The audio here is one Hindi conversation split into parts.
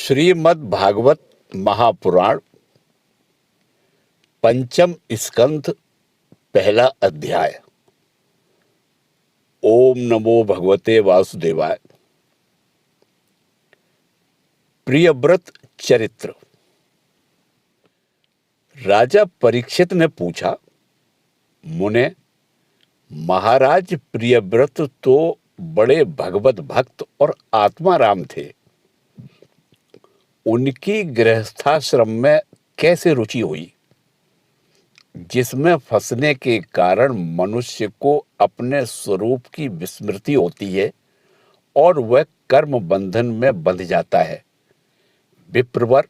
श्रीमद् भागवत महापुराण पंचम स्कंध पहला अध्याय। ओम नमो भगवते वासुदेवाय। प्रियव्रत चरित्र। राजा परीक्षित ने पूछा, मुने, महाराज प्रियव्रत तो बड़े भगवत भक्त और आत्माराम थे, उनकी गृहस्थाश्रम में कैसे रुचि हुई, जिसमें फंसने के कारण मनुष्य को अपने स्वरूप की विस्मृति होती है और वह कर्म बंधन में बंध जाता है। विप्रवर,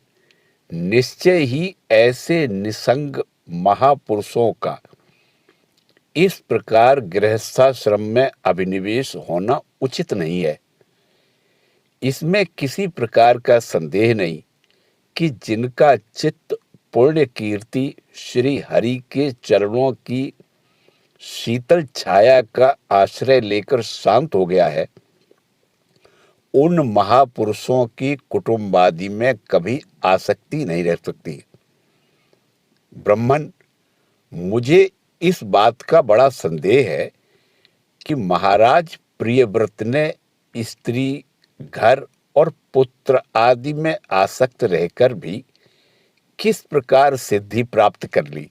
निश्चय ही ऐसे निसंग महापुरुषों का इस प्रकार गृहस्थाश्रम में अभिनिवेश होना उचित नहीं है। इसमें किसी प्रकार का संदेह नहीं कि जिनका चित्त पुण्य कीर्ति श्री हरि के चरणों की शीतल छाया का आश्रय लेकर शांत हो गया है, उन महापुरुषों की कुटुंबादि में कभी आसक्ति नहीं रह सकती। ब्राह्मण, मुझे इस बात का बड़ा संदेह है कि महाराज प्रियव्रत ने स्त्री, घर और पुत्र आदि में आसक्त रहकर भी किस प्रकार सिद्धि प्राप्त कर ली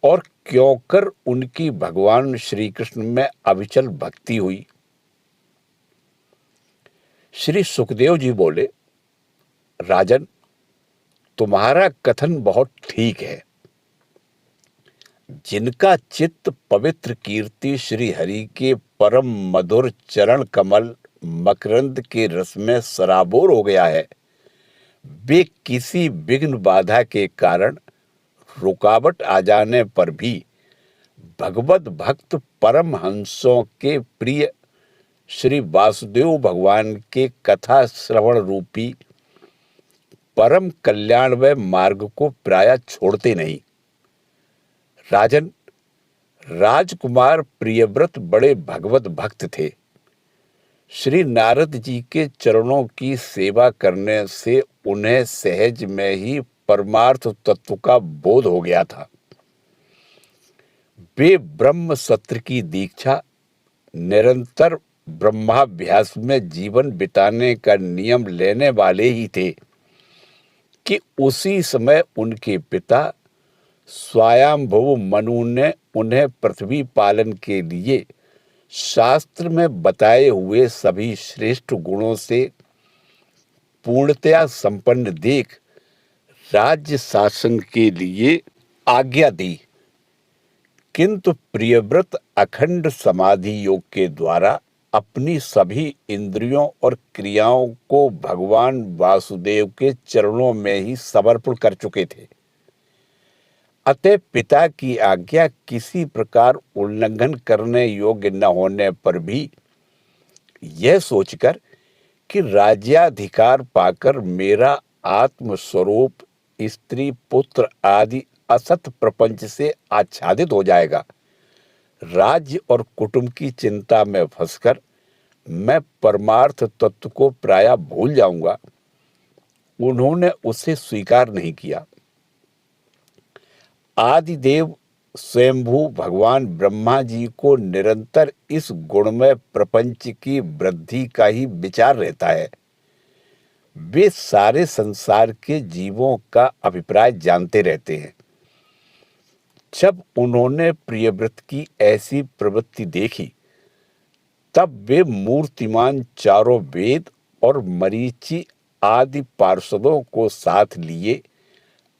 और क्यों कर उनकी भगवान श्री कृष्ण में अविचल भक्ति हुई। श्री सुखदेव जी बोले, राजन, तुम्हारा कथन बहुत ठीक है। जिनका चित्त पवित्र कीर्ति श्री हरि के परम मधुर चरण कमल मकरंद के रस में सराबोर हो गया है, वे किसी विघ्न बाधा के कारण रुकावट आ जाने पर भी भगवत भक्त परमहंसों के प्रिय श्री वासुदेव भगवान के कथा श्रवण रूपी परम कल्याणमय मार्ग को प्रायः छोड़ते नहीं। राजन, राजकुमार प्रियव्रत बड़े भगवत भक्त थे। श्री नारद जी के चरणों की सेवा करने से उन्हें सहज में ही परमार्थ तत्व का बोध हो गया था। वे ब्रह्म सत्र की दीक्षा, निरंतर ब्रह्माभ्यास में जीवन बिताने का नियम लेने वाले ही थे कि उसी समय उनके पिता स्वयंभुव मनु ने उन्हें पृथ्वी पालन के लिए शास्त्र में बताए हुए सभी श्रेष्ठ गुणों से पूर्णतया संपन्न देख राज्य शासन के लिए आज्ञा दी। किंतु प्रियव्रत अखंड समाधि योग के द्वारा अपनी सभी इंद्रियों और क्रियाओं को भगवान वासुदेव के चरणों में ही समर्पण कर चुके थे। अतः पिता की आज्ञा किसी प्रकार उल्लंघन करने योग्य न होने पर भी यह सोचकर कि राज्याधिकार पाकर मेरा आत्मस्वरूप स्त्री, पुत्र आदि असत प्रपंच से आच्छादित हो जाएगा, राज्य और कुटुंब की चिंता में फंसकर मैं परमार्थ तत्व को प्रायः भूल जाऊंगा, उन्होंने उसे स्वीकार नहीं किया। आदिदेव स्वयंभू भगवान ब्रह्मा जी को निरंतर इस गुणमय प्रपंच की वृद्धि का ही विचार रहता है। वे सारे संसार के जीवों का अभिप्राय जानते रहते हैं। जब उन्होंने प्रियव्रत की ऐसी प्रवृत्ति देखी, तब वे मूर्तिमान चारों वेद और मरीचि आदि पार्षदों को साथ लिए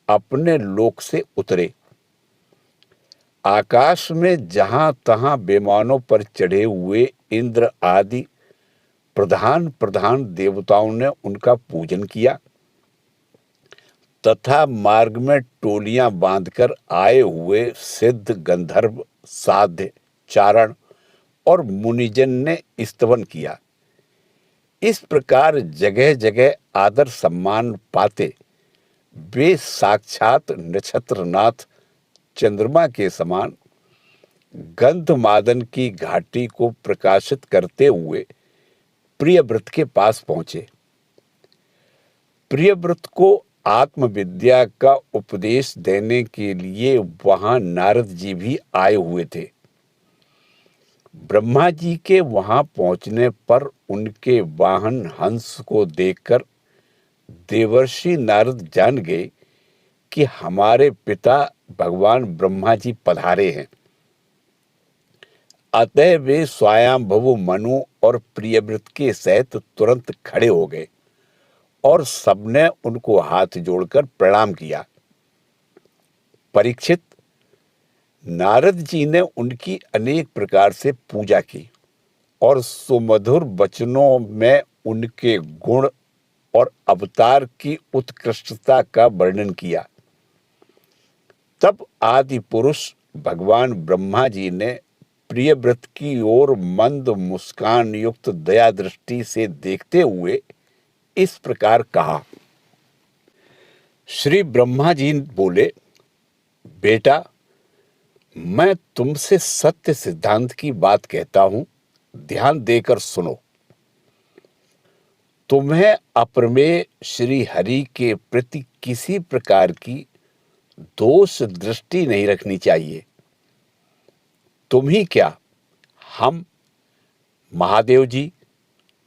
अपने लोक से उतरे। आकाश में जहां तहां विमानों पर चढ़े हुए इंद्र आदि प्रधान प्रधान देवताओं ने उनका पूजन किया तथा मार्ग में टोलियां बांधकर आए हुए सिद्ध, गंधर्व, साध्य, चारण और मुनिजन ने स्तवन किया। इस प्रकार जगह जगह आदर सम्मान पाते वे साक्षात नक्षत्रनाथ चंद्रमा के समान गंधमादन की घाटी को प्रकाशित करते हुए प्रियव्रत के पास पहुंचे। प्रियव्रत को आत्मविद्या का उपदेश देने के लिए वहां नारद जी भी आए हुए थे। ब्रह्मा जी के वहां पहुंचने पर उनके वाहन हंस को देखकर देवर्षि नारद जान गए कि हमारे पिता भगवान ब्रह्मा जी पधारे हैं। अतः वे स्वयंभुव मनु और प्रियव्रत के सहित तुरंत खड़े हो गए और सबने उनको हाथ जोड़कर प्रणाम किया। परीक्षित, नारद जी ने उनकी अनेक प्रकार से पूजा की और सुमधुर वचनों में उनके गुण और अवतार की उत्कृष्टता का वर्णन किया। तब आदि पुरुष भगवान ब्रह्मा जी ने प्रियव्रत की ओर मंद मुस्कान युक्त दया दृष्टि से देखते हुए इस प्रकार कहा। श्री ब्रह्मा जी बोले, बेटा, मैं तुमसे सत्य सिद्धांत की बात कहता हूं, ध्यान देकर सुनो। तुम्हें अप्रमेय श्री हरि के प्रति किसी प्रकार की दोष दृष्टि नहीं रखनी चाहिए। तुम ही क्या, हम, महादेव जी,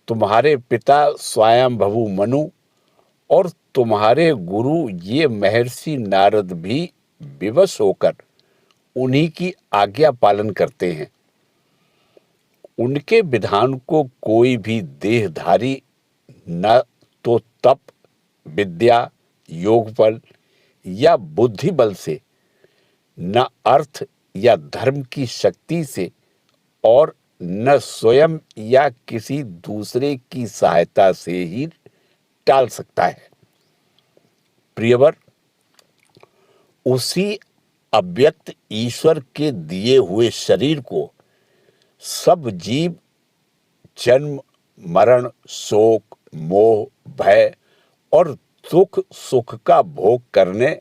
तुम्हारे पिता स्वयंभुव मनु और तुम्हारे गुरु ये महर्षि नारद भी विवश होकर उन्हीं की आज्ञा पालन करते हैं। उनके विधान को कोई भी देहधारी न तो तप, विद्या, योग बल या बुद्धि बल से, न अर्थ या धर्म की शक्ति से और न स्वयं या किसी दूसरे की सहायता से ही टाल सकता है। प्रियवर, उसी अव्यक्त ईश्वर के दिए हुए शरीर को सब जीव जन्म, मरण, शोक, मोह, भय और दुख सुख का भोग करने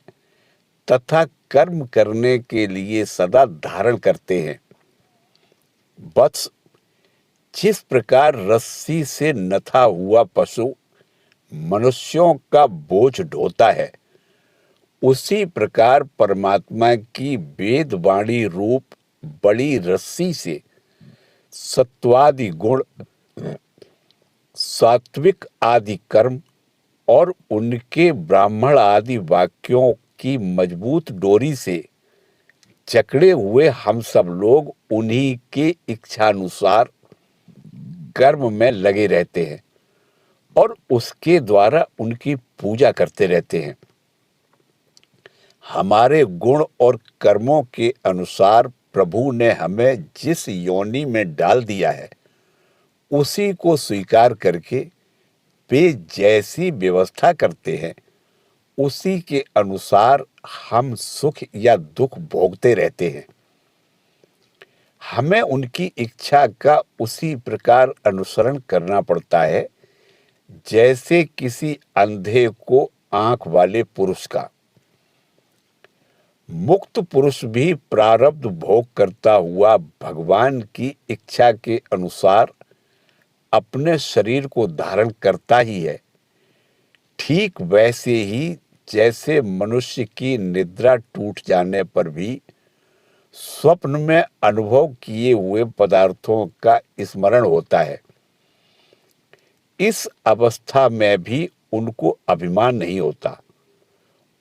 तथा कर्म करने के लिए सदा धारण करते हैं। वत्स, जिस प्रकार रस्सी से नथा हुआ पशु मनुष्यों का बोझ ढोता है, उसी प्रकार परमात्मा की वेदवाणी रूप बड़ी रस्सी से सत्वादि गुण, सात्विक आदि कर्म और उनके ब्राह्मण आदि वाक्यों की मजबूत डोरी से जकड़े हुए हम सब लोग उन्हीं के इच्छानुसार कर्म में लगे रहते हैं और उसके द्वारा उनकी पूजा करते रहते हैं। हमारे गुण और कर्मों के अनुसार प्रभु ने हमें जिस योनि में डाल दिया है, उसी को स्वीकार करके वे जैसी व्यवस्था करते हैं, उसी के अनुसार हम सुख या दुख भोगते रहते हैं। हमें उनकी इच्छा का उसी प्रकार अनुसरण करना पड़ता है जैसे किसी अंधे को आंख वाले पुरुष का। मुक्त पुरुष भी प्रारब्ध भोग करता हुआ भगवान की इच्छा के अनुसार अपने शरीर को धारण करता ही है। ठीक वैसे ही जैसे मनुष्य की निद्रा टूट जाने पर भी स्वप्न में अनुभव किए हुए पदार्थों का स्मरण होता है, इस अवस्था में भी उनको अभिमान नहीं होता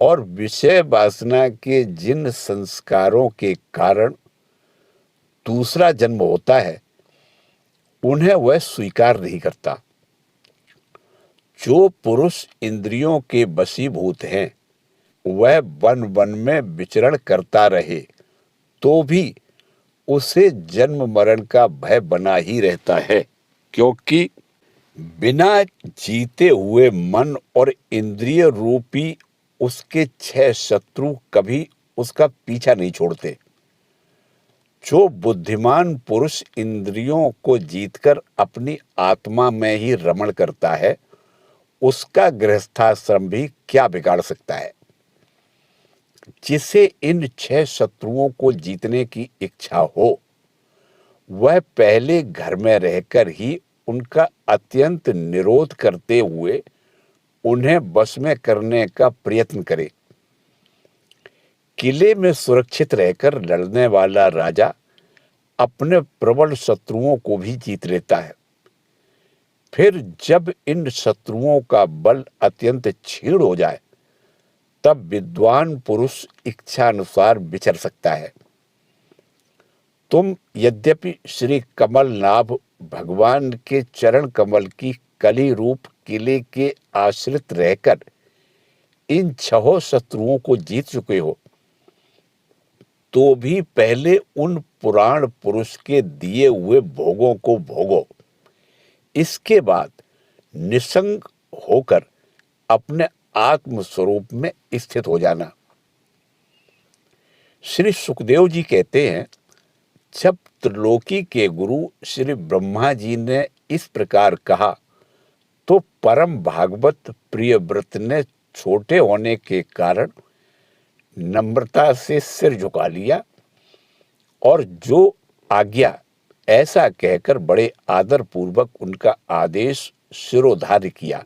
और विषय वासना के जिन संस्कारों के कारण दूसरा जन्म होता है, उन्हें वह स्वीकार नहीं करता। जो पुरुष इंद्रियों के वशीभूत हैं, वह वन वन में विचरण करता रहे तो भी उसे जन्म मरण का भय बना ही रहता है, क्योंकि बिना जीते हुए मन और इंद्रिय रूपी उसके 6 शत्रु कभी उसका पीछा नहीं छोड़ते। जो बुद्धिमान पुरुष इंद्रियों को जीतकर अपनी आत्मा में ही रमण करता है, उसका गृहस्थाश्रम भी क्या बिगाड़ सकता है। जिसे इन 6 शत्रुओं को जीतने की इच्छा हो, वह पहले घर में रहकर ही उनका अत्यंत निरोध करते हुए उन्हें वश में करने का प्रयत्न करे। किले में सुरक्षित रहकर लड़ने वाला राजा अपने प्रबल शत्रुओं को भी जीत लेता है। फिर जब इन शत्रुओं का बल अत्यंत क्षीण हो जाए, तब विद्वान पुरुष इच्छा अनुसार विचर सकता है। तुम यद्यपि श्री कमलनाभ भगवान के चरण कमल की कली रूप किले के आश्रित रहकर इन 6 शत्रुओं को जीत चुके हो, तो भी पहले उन पुराण पुरुष के दिए हुए भोगों को भोगो। इसके बाद निसंग होकर अपने आत्म स्वरूप में स्थित हो जाना। श्री सुखदेव जी कहते हैं, जब त्रिलोकी के गुरु श्री ब्रह्मा जी ने इस प्रकार कहा, तो परम भागवत प्रियव्रत ने छोटे होने के कारण नम्रता से सिर झुका लिया और जो आज्ञा ऐसा कहकर बड़े आदर पूर्वक उनका आदेश शिरोधार्य किया।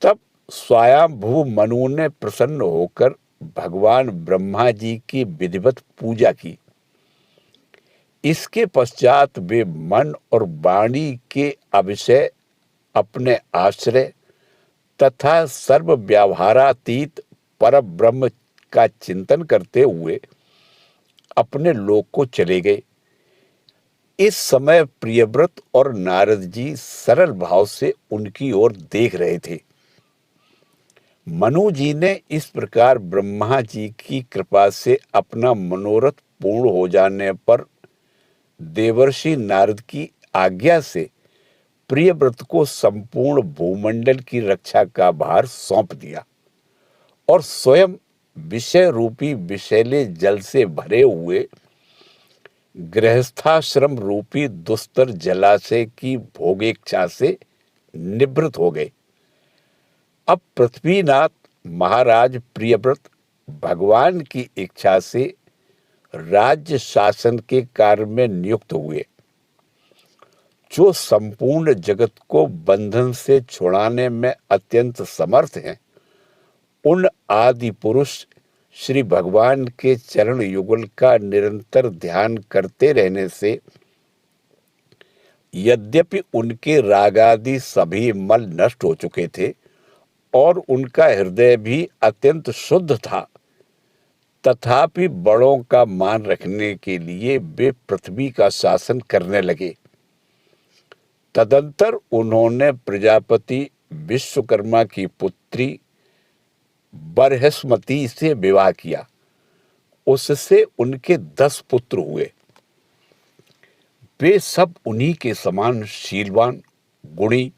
तब स्वयंभू मनु ने प्रसन्न होकर भगवान ब्रह्मा जी की विधिवत पूजा की। इसके पश्चात वे मन और वाणी के अविषय अपने आश्रय तथा सर्व व्यवहारातीत पर ब्रह्म का चिंतन करते हुए अपने लोक को चले गए। इस समय प्रियव्रत और नारद जी सरल भाव से उनकी ओर देख रहे थे। मनु जी ने इस प्रकार ब्रह्मा जी की कृपा से अपना मनोरथ पूर्ण हो जाने पर देवर्षि नारद की आज्ञा से प्रियव्रत को संपूर्ण भूमंडल की रक्षा का भार सौंप दिया और स्वयं विषय रूपी विषैले जल से भरे हुए गृहस्थाश्रम रूपी दुस्तर जलाशय की भोगेच्छा से निवृत्त हो गए। अब पृथ्वीनाथ महाराज प्रियव्रत भगवान की इच्छा से राज्य शासन के कार्य में नियुक्त हुए। जो संपूर्ण जगत को बंधन से छुड़ाने में अत्यंत समर्थ हैं, उन आदि पुरुष श्री भगवान के चरण युगल का निरंतर ध्यान करते रहने से यद्यपि उनके रागादि सभी मल नष्ट हो चुके थे और उनका हृदय भी अत्यंत शुद्ध था, तथापि बड़ों का मान रखने के लिए वे पृथ्वी का शासन करने लगे। तदंतर उन्होंने प्रजापति विश्वकर्मा की पुत्री बृहस्पति से विवाह किया। उससे उनके 10 पुत्र हुए। वे सब उन्हीं के समान शीलवान, गुणी,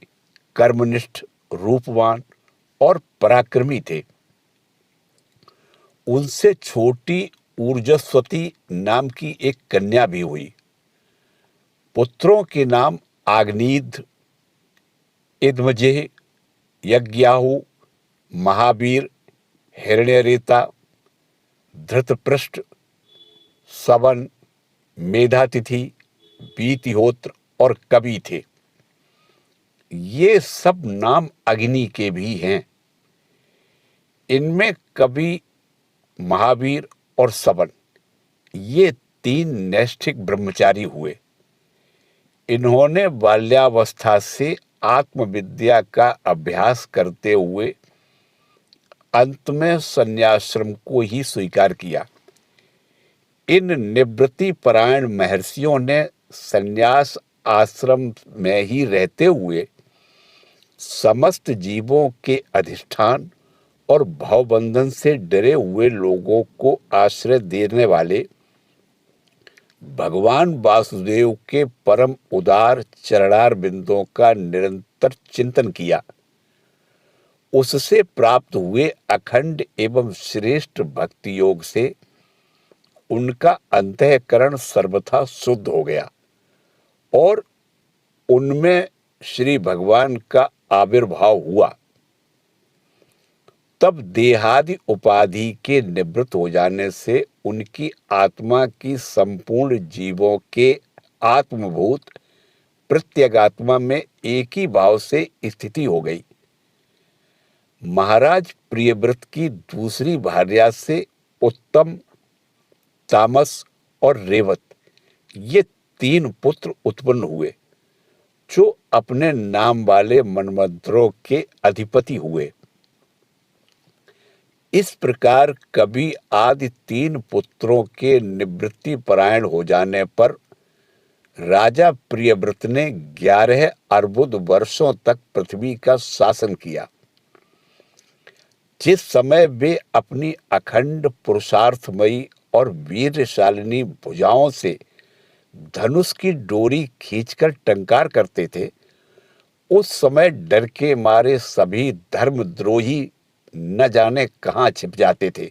कर्मनिष्ठ, रूपवान और पराक्रमी थे। उनसे छोटी ऊर्जस्वती नाम की एक कन्या भी हुई। पुत्रों के नाम आग्नीद, इदमजेह, यज्ञाहु, महावीर, हिरण्यरेता, धृतपृष्ठ, सवन, मेधातिथि, बीतिहोत्र और कवि थे। ये सब नाम अग्नि के भी हैं। इनमें कवि, महावीर और सवन ये 3 नैष्ठिक ब्रह्मचारी हुए। इन्होंने बाल्यावस्था से आत्मविद्या का अभ्यास करते हुए अंत में संन्यासाश्रम को ही स्वीकार किया। इन निवृत्ति परायण महर्षियों ने संन्यास आश्रम में ही रहते हुए समस्त जीवों के अधिष्ठान और भावबंधन से डरे हुए लोगों को आश्रय देने वाले भगवान वासुदेव के परम उदार चरणार बिंदों का निरंतर चिंतन किया। उससे प्राप्त हुए अखंड एवं श्रेष्ठ भक्ति योग से उनका अंतःकरण सर्वथा शुद्ध हो गया और उनमें श्री भगवान का आविर्भाव हुआ। तब देहादि उपाधि के निवृत्त हो जाने से उनकी आत्मा की संपूर्ण जीवों के आत्मभूत प्रत्यगात्मा में एक ही भाव से स्थिति हो गई। महाराज प्रियव्रत की दूसरी भार्या से उत्तम, तामस और रेवत, ये 3 पुत्र उत्पन्न हुए, जो अपने नाम वाले मनमंत्रों के अधिपति हुए। इस प्रकार कवि आदि 3 पुत्रों के निवृत्ति परायण हो जाने पर राजा प्रियव्रत ने 11 अर्बुद वर्षों तक पृथ्वी का शासन किया। जिस समय वे अपनी अखंड पुरुषार्थमयी और वीरशालिनी भुजाओं से धनुष की डोरी खींचकर टंकार करते थे, उस समय डर के मारे सभी धर्मद्रोही न जाने कहां छिप जाते थे।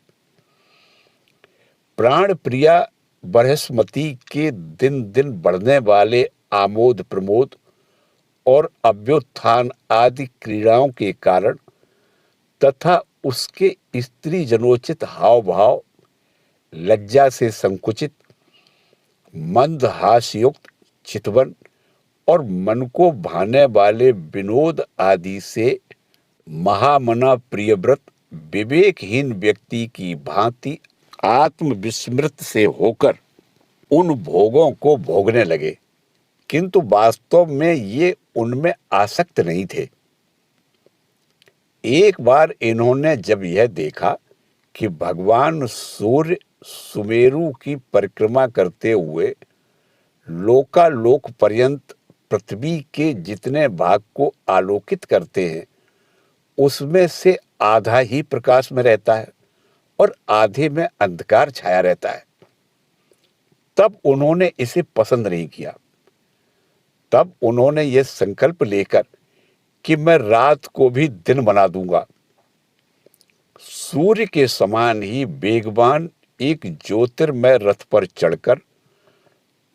प्राण प्रिया बृहस्पति के दिन दिन बढ़ने वाले आमोद प्रमोद और अभ्युत्थान आदि क्रीड़ाओं के कारण तथा उसके स्त्री जनोचित हाव भाव, लज्जा से संकुचित, मंद हास्ययुक्त चितवन और मन को भाने वाले विनोद आदि से महामना प्रियव्रत विवेकहीन व्यक्ति की भांति आत्मविस्मृत से होकर उन भोगों को भोगने लगे, किंतु वास्तव में ये उनमें आसक्त नहीं थे। एक बार इन्होंने जब यह देखा कि भगवान सूर्य सुमेरु की परिक्रमा करते हुए लोकालोक पर्यंत पृथ्वी के जितने भाग को आलोकित करते हैं, उसमें से आधा ही प्रकाश में रहता है और आधे में अंधकार छाया रहता है, तब उन्होंने इसे पसंद नहीं किया। तब उन्होंने यह संकल्प लेकर कि मैं रात को भी दिन बना दूंगा, सूर्य के समान ही वेगवान एक ज्योतिर्मय रथ पर चढ़कर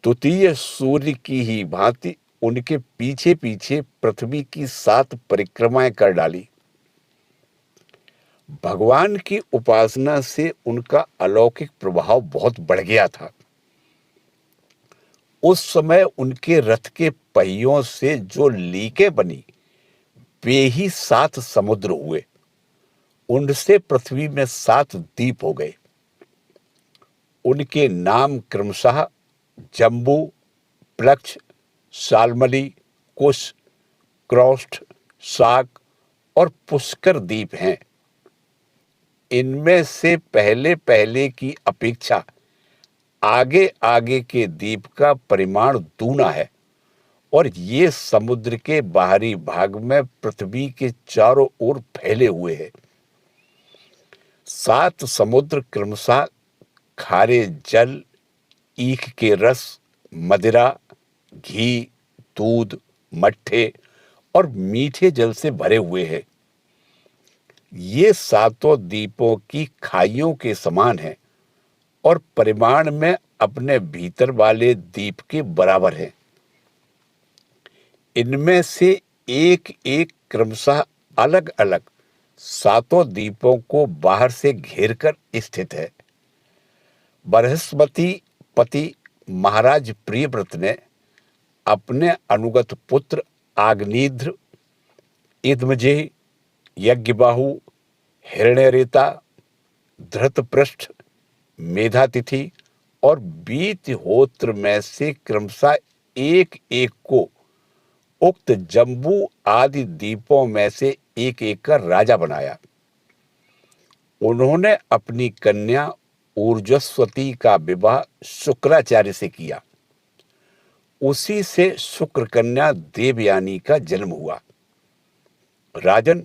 द्वितीय सूर्य की ही भांति उनके पीछे पीछे पृथ्वी की 7 परिक्रमाएं कर डाली। भगवान की उपासना से उनका अलौकिक प्रभाव बहुत बढ़ गया था। उस समय उनके रथ के पहियों से जो लीकें बनी, वे ही 7 समुद्र हुए। उनसे पृथ्वी में 7 द्वीप हो गए। उनके नाम क्रमशः जम्बू, प्लक्ष, शाल्मली, कुश, क्रौष्ठ, शाक और पुष्कर द्वीप हैं। इनमें से पहले पहले की अपेक्षा आगे आगे के द्वीप का परिमाण दूना है और ये समुद्र के बाहरी भाग में पृथ्वी के चारों ओर फैले हुए हैं। 7 समुद्र क्रमशः खारे जल, ईख के रस, मदिरा, घी, दूध, मट्ठे और मीठे जल से भरे हुए हैं। ये 7 द्वीपों की खाइयों के समान है और परिमाण में अपने भीतर वाले द्वीप के बराबर है। इनमें से एक एक क्रमशः अलग अलग 7 द्वीपों को बाहर से घेरकर स्थित है। बृहस्पति पति महाराज प्रियव्रत ने अपने अनुगत पुत्र आग्नेध्र, इदमजेह, यज्ञबाहु, हिरण्यरेता, धृतपृष्ठ, मेधातिथि और वीतहोत्र में से क्रमशः एक एक को उक्त जम्बू आदि द्वीपों में से एक एक का राजा बनाया। उन्होंने अपनी कन्या ऊर्जस्वती का विवाह शुक्राचार्य से किया। उसी से शुक्र कन्या देवयानी का जन्म हुआ। राजन,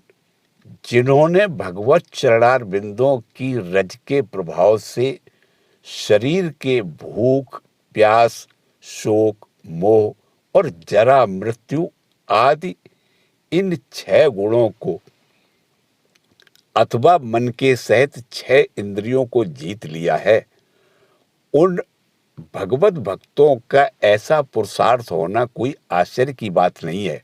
जिन्होंने भगवत चरणार बिंदों की रज के प्रभाव से शरीर के भूख, प्यास, शोक, मोह और जरा मृत्यु आदि इन 6 गुणों को अथवा मन के सहित 6 इंद्रियों को जीत लिया है, उन भगवत भक्तों का ऐसा पुरुषार्थ होना कोई आश्चर्य की बात नहीं है,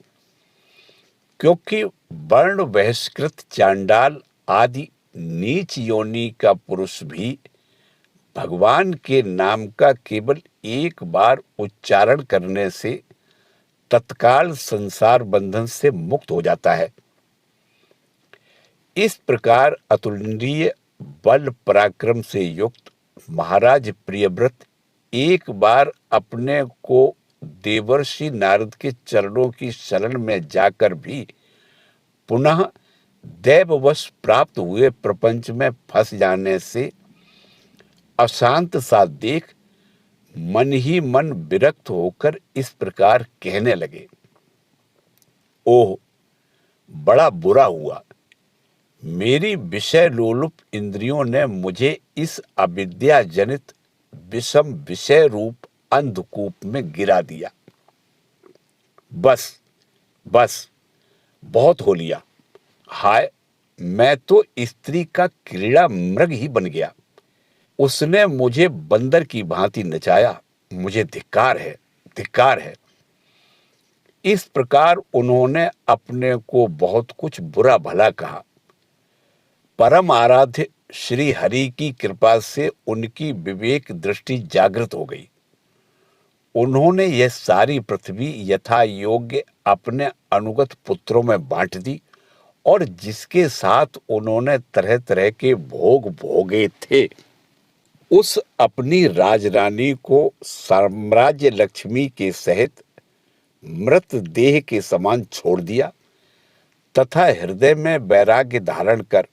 क्योंकि वर्ण बहिष्कृत चांडाल आदि नीच योनि का पुरुष भी भगवान के नाम का केवल एक बार उच्चारण करने से तत्काल संसार बंधन से मुक्त हो जाता है। इस प्रकार अतुलनीय बल पराक्रम से युक्त महाराज प्रियव्रत एक बार अपने को देवर्षि नारद के चरणों की शरण में जाकर भी पुनः दैववश प्राप्त हुए प्रपंच में फंस जाने से अशांत सा देख मन ही मन विरक्त होकर इस प्रकार कहने लगे, ओह, बड़ा बुरा हुआ। मेरी विषय लोलुप इंद्रियों ने मुझे इस अविद्या जनित विषम विषय रूप अंधकूप में गिरा दिया। बस बस बहुत हो लिया। हाय, मैं तो स्त्री का क्रीड़ा मृग ही बन गया। उसने मुझे बंदर की भांति नचाया। मुझे धिक्कार है, धिक्कार है। इस प्रकार उन्होंने अपने को बहुत कुछ बुरा भला कहा। परम आराध्य श्री हरि की कृपा से उनकी विवेक दृष्टि जागृत हो गई। उन्होंने यह सारी पृथ्वी यथा योग्य अपने अनुगत पुत्रों में बांट दी और जिसके साथ उन्होंने तरह तरह के भोग भोगे थे, उस अपनी राजरानी को साम्राज्य लक्ष्मी के सहित मृत देह के समान छोड़ दिया तथा हृदय में वैराग्य धारण कर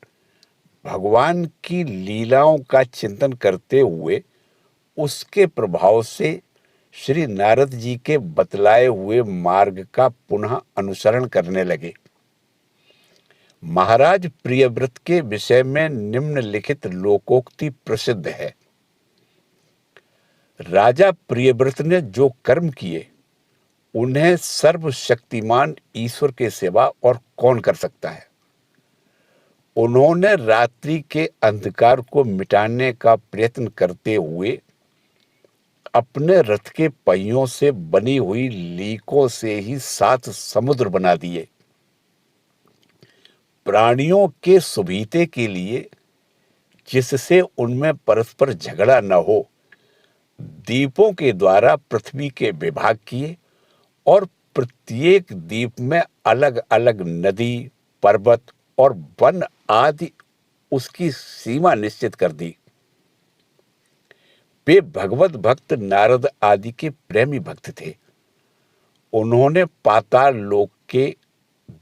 भगवान की लीलाओं का चिंतन करते हुए उसके प्रभाव से श्री नारद जी के बतलाए हुए मार्ग का पुनः अनुसरण करने लगे। महाराज प्रियव्रत के विषय में निम्नलिखित लोकोक्ति प्रसिद्ध है। राजा प्रियव्रत ने जो कर्म किए उन्हें सर्वशक्तिमान ईश्वर के सिवा और कौन कर सकता है। उन्होंने रात्रि के अंधकार को मिटाने का प्रयत्न करते हुए अपने रथ के पहियों से बनी हुई लीकों से ही 7 समुद्र बना दिए। प्राणियों के सुविधे के लिए, जिससे उनमें परस्पर झगड़ा न हो, द्वीपों के द्वारा पृथ्वी के विभाग किए और प्रत्येक द्वीप में अलग अलग नदी, पर्वत और वन आदि उसकी सीमा निश्चित कर दी। वे भगवत भक्त नारद आदि के प्रेमी भक्त थे। उन्होंने पाताल लोक के,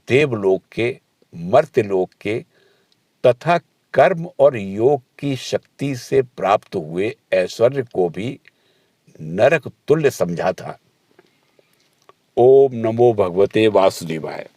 देवलोक के, मर्त्यलोक के तथा कर्म और योग की शक्ति से प्राप्त हुए ऐश्वर्य को भी नरक तुल्य समझा था। ओम नमो भगवते वासुदेवाय।